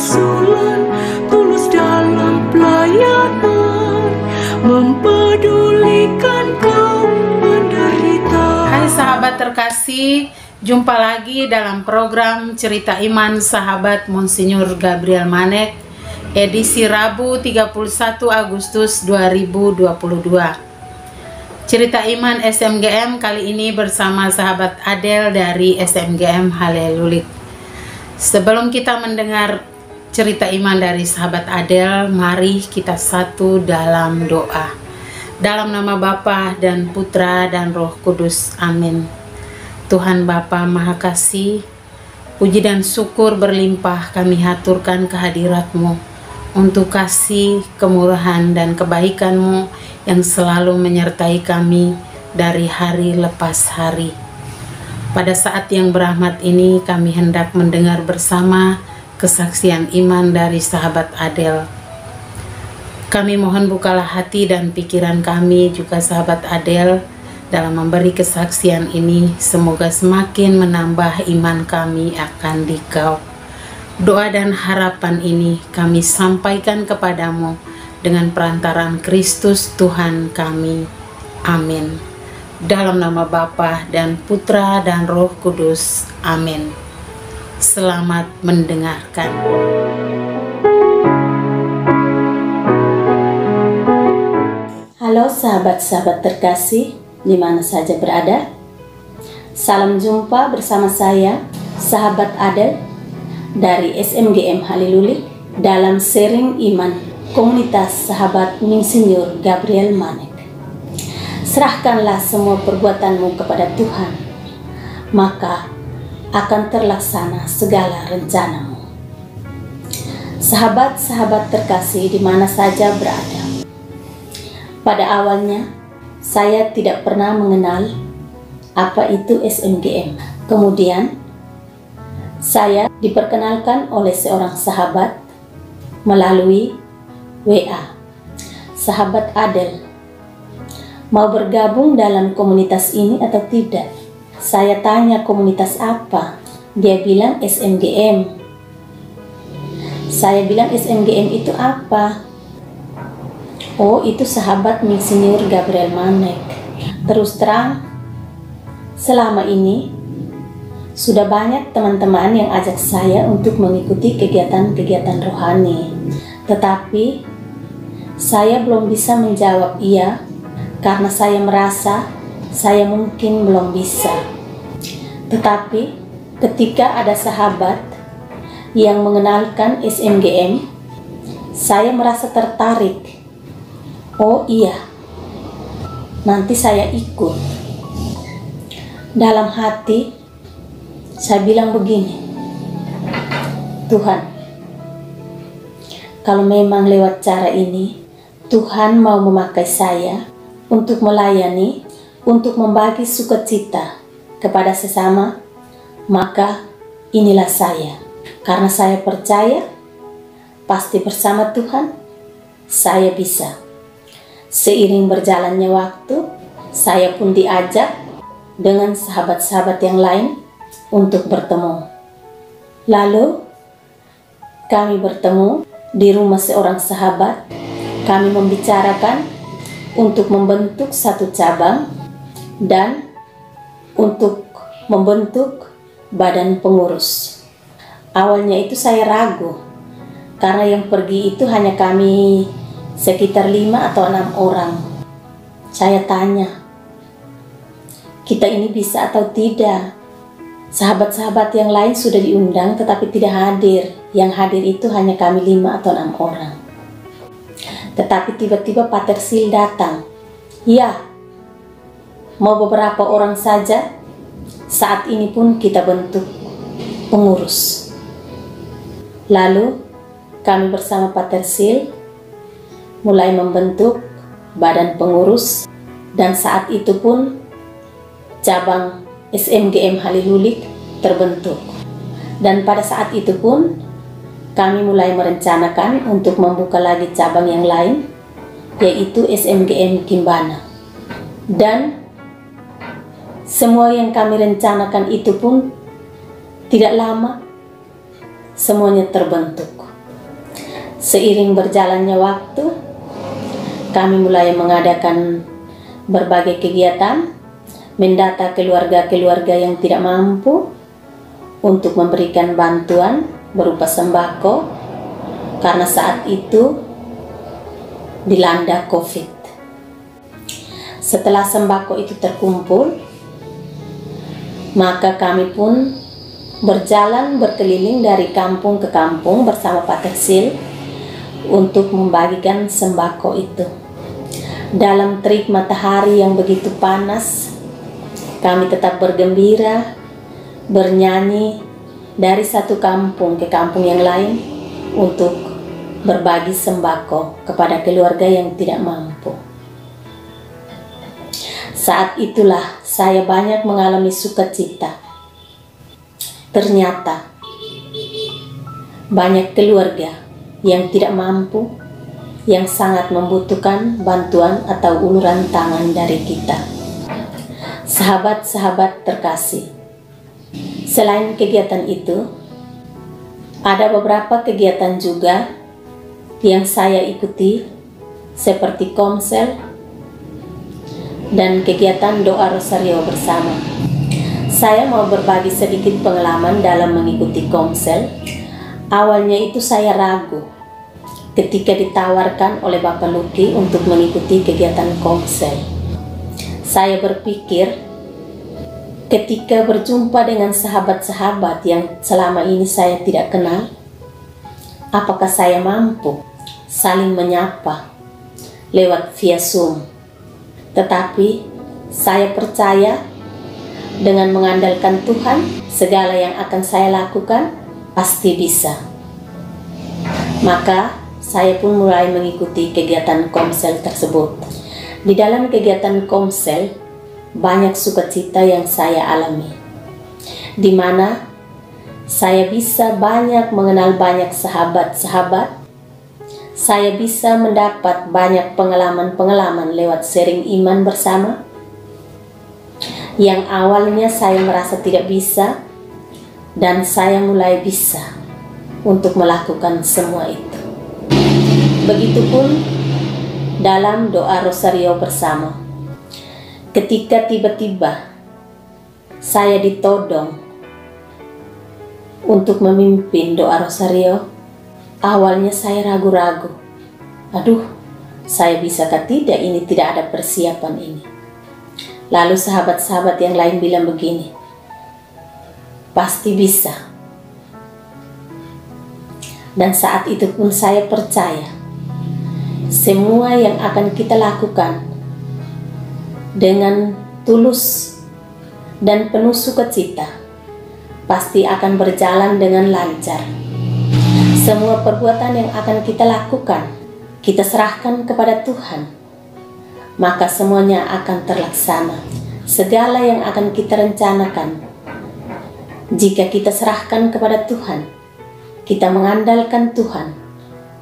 kerasulan, tulus dalam pelayanan, mempedulikan kaum menderita. Hai sahabat terkasih, jumpa lagi dalam program Cerita Iman Sahabat Monsinyur Gabriel Manek, edisi Rabu 31 Agustus 2022. Cerita Iman SMGM kali ini bersama sahabat Adel dari SMGM Halelulik. Sebelum kita mendengar cerita iman dari sahabat Adel, mari kita satu dalam doa. Dalam nama Bapa dan Putra dan Roh Kudus, amin. Tuhan Bapa Maha Kasih, puji dan syukur berlimpah kami haturkan kehadirat-Mu untuk kasih, kemurahan dan kebaikan-Mu yang selalu menyertai kami dari hari lepas hari. Pada saat yang berahmat ini kami hendak mendengar bersama kesaksian iman dari sahabat Adel. Kami mohon bukalah hati dan pikiran kami juga sahabat Adel dalam memberi kesaksian ini, semoga semakin menambah iman kami akan Dikau. Doa dan harapan ini kami sampaikan kepadamu dengan perantaraan Kristus Tuhan kami. Amin. Dalam nama Bapa dan Putra dan Roh Kudus. Amin. Selamat mendengarkan. Halo sahabat-sahabat terkasih, di mana saja berada. Salam jumpa bersama saya, sahabat Adel dari SMGM Halelulik dalam sharing iman komunitas sahabat Monsinyur Gabriel Manek. Serahkanlah semua perbuatanmu kepada Tuhan, maka akan terlaksana segala rencanamu. Sahabat-sahabat terkasih di mana saja berada. Pada awalnya, saya tidak pernah mengenal apa itu SMGM. Kemudian, saya diperkenalkan oleh seorang sahabat melalui WA. Sahabat Adel, mau bergabung dalam komunitas ini atau tidak? Saya tanya komunitas apa? Dia bilang SMGM. Saya bilang SMGM itu apa? Oh, itu sahabat Monsinyur Gabriel Manek. Terus terang, selama ini sudah banyak teman-teman yang ajak saya untuk mengikuti kegiatan-kegiatan rohani. Tetapi saya belum bisa menjawab iya karena saya merasa saya mungkin belum bisa. Tetapi ketika ada sahabat yang mengenalkan SMGM, saya merasa tertarik. Oh iya, nanti saya ikut. Dalam hati saya bilang begini, Tuhan, kalau memang lewat cara ini Tuhan mau memakai saya untuk melayani, untuk membagi sukacita kepada sesama, maka inilah saya. Karena saya percaya, pasti bersama Tuhan, saya bisa. Seiring berjalannya waktu, saya pun diajak dengan sahabat-sahabat yang lain untuk bertemu. Lalu, kami bertemu di rumah seorang sahabat. Kami membicarakan untuk membentuk satu cabang dan untuk membentuk badan pengurus. Awalnya itu saya ragu, karena yang pergi itu hanya kami sekitar 5 atau 6 orang. Saya tanya, kita ini bisa atau tidak? Sahabat-sahabat yang lain sudah diundang tetapi tidak hadir. Yang hadir itu hanya kami 5 atau 6 orang. Tetapi tiba-tiba Pater Sil datang. Ya, mau beberapa orang saja. Saat ini pun kita bentuk pengurus. Lalu kami bersama Pater Sil mulai membentuk badan pengurus. Dan saat itu pun cabang SMGM Halelulik terbentuk. Dan pada saat itu pun kami mulai merencanakan untuk membuka lagi cabang yang lain, yaitu SMGM Kimbana. Dan semua yang kami rencanakan itu pun tidak lama semuanya terbentuk. Seiring berjalannya waktu, kami mulai mengadakan berbagai kegiatan, mendata keluarga-keluarga yang tidak mampu untuk memberikan bantuan berupa sembako, karena saat itu dilanda COVID. Setelah sembako itu terkumpul, maka kami pun berjalan berkeliling dari kampung ke kampung bersama Pak Tersil untuk membagikan sembako itu. Dalam terik matahari yang begitu panas, kami tetap bergembira, bernyanyi dari satu kampung ke kampung yang lain untuk berbagi sembako kepada keluarga yang tidak mampu. Saat itulah saya banyak mengalami sukacita. Ternyata banyak keluarga yang tidak mampu, yang sangat membutuhkan bantuan atau uluran tangan dari kita. Sahabat-sahabat terkasih, selain kegiatan itu, ada beberapa kegiatan juga yang saya ikuti, seperti komsel dan kegiatan doa rosario bersama. Saya mau berbagi sedikit pengalaman dalam mengikuti komsel. Awalnya itu saya ragu ketika ditawarkan oleh Bapak Luki untuk mengikuti kegiatan komsel. Saya berpikir, ketika berjumpa dengan sahabat-sahabat yang selama ini saya tidak kenal, apakah saya mampu saling menyapa lewat via Zoom? Tetapi saya percaya dengan mengandalkan Tuhan, segala yang akan saya lakukan pasti bisa. Maka saya pun mulai mengikuti kegiatan komsel tersebut. Di dalam kegiatan komsel banyak sukacita yang saya alami, di mana saya bisa banyak mengenal banyak sahabat-sahabat. Saya bisa mendapat banyak pengalaman-pengalaman lewat sharing iman bersama, yang awalnya saya merasa tidak bisa, dan saya mulai bisa untuk melakukan semua itu. Begitupun dalam doa rosario bersama. Ketika tiba-tiba saya ditodong untuk memimpin doa rosario, awalnya saya ragu-ragu. Aduh, saya bisakah tidak, ini tidak ada persiapan ini. Lalu sahabat-sahabat yang lain bilang begini, pasti bisa. Dan saat itu pun saya percaya, semua yang akan kita lakukan dengan tulus dan penuh sukacita pasti akan berjalan dengan lancar. Semua perbuatan yang akan kita lakukan, kita serahkan kepada Tuhan, maka semuanya akan terlaksana. Segala yang akan kita rencanakan, jika kita serahkan kepada Tuhan, kita mengandalkan Tuhan,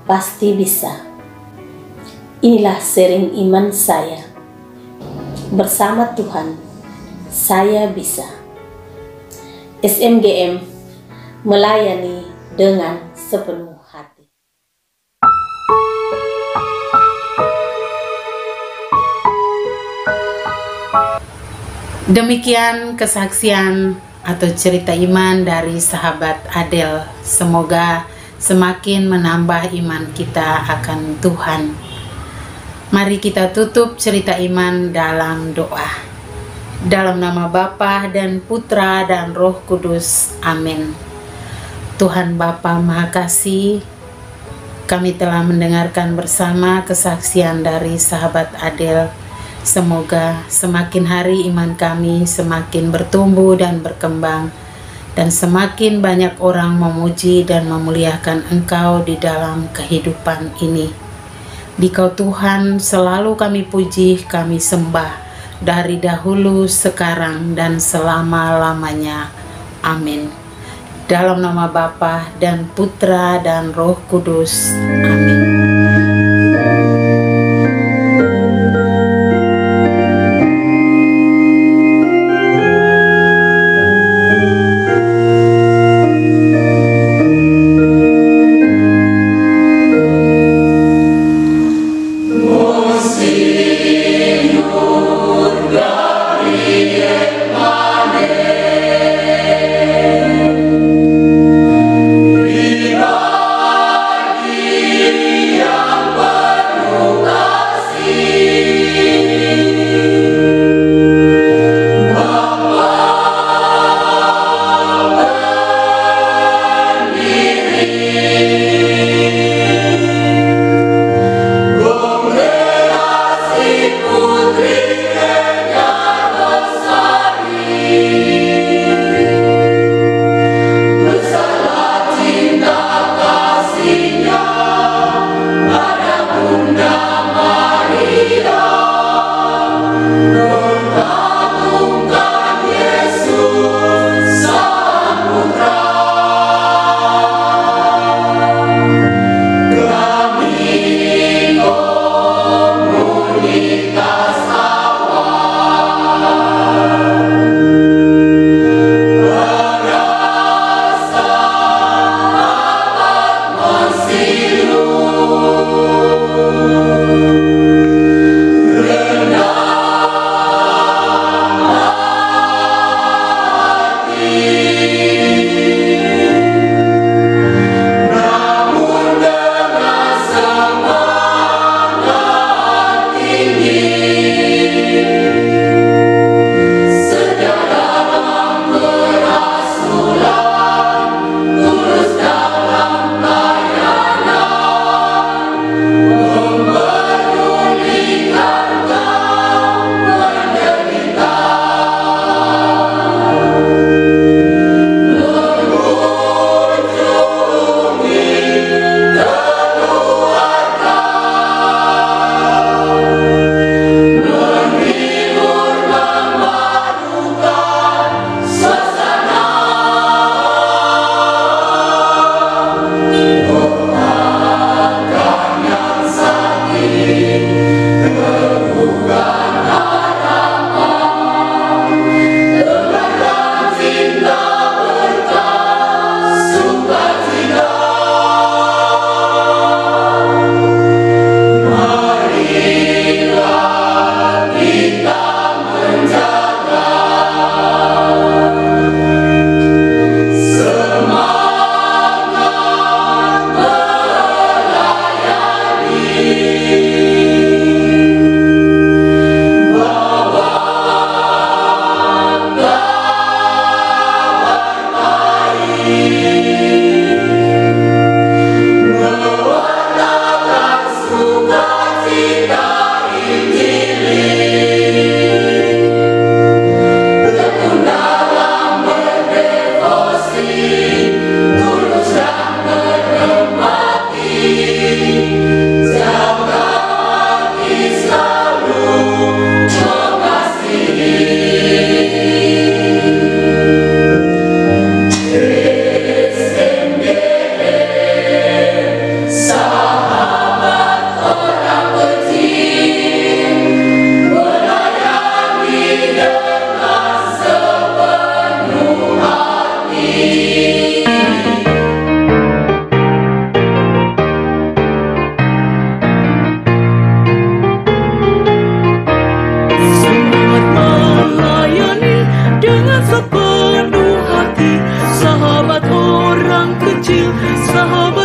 pasti bisa. Inilah sharing iman saya. Bersama Tuhan, saya bisa. SMGM melayani dengan sepenuh hati. Demikian kesaksian atau cerita iman dari sahabat Adel. Semoga semakin menambah iman kita akan Tuhan. Mari kita tutup cerita iman dalam doa. Dalam nama Bapa dan Putra dan Roh Kudus. Amin. Tuhan Bapa Maha Kasih, kami telah mendengarkan bersama kesaksian dari sahabat Adel. Semoga semakin hari iman kami semakin bertumbuh dan berkembang, dan semakin banyak orang memuji dan memuliakan Engkau di dalam kehidupan ini. Dikau Tuhan selalu kami puji, kami sembah, dari dahulu, sekarang, dan selama-lamanya. Amin. Dalam nama Bapa dan Putra dan Roh Kudus. Amin. sahabat orang kecil, sahabat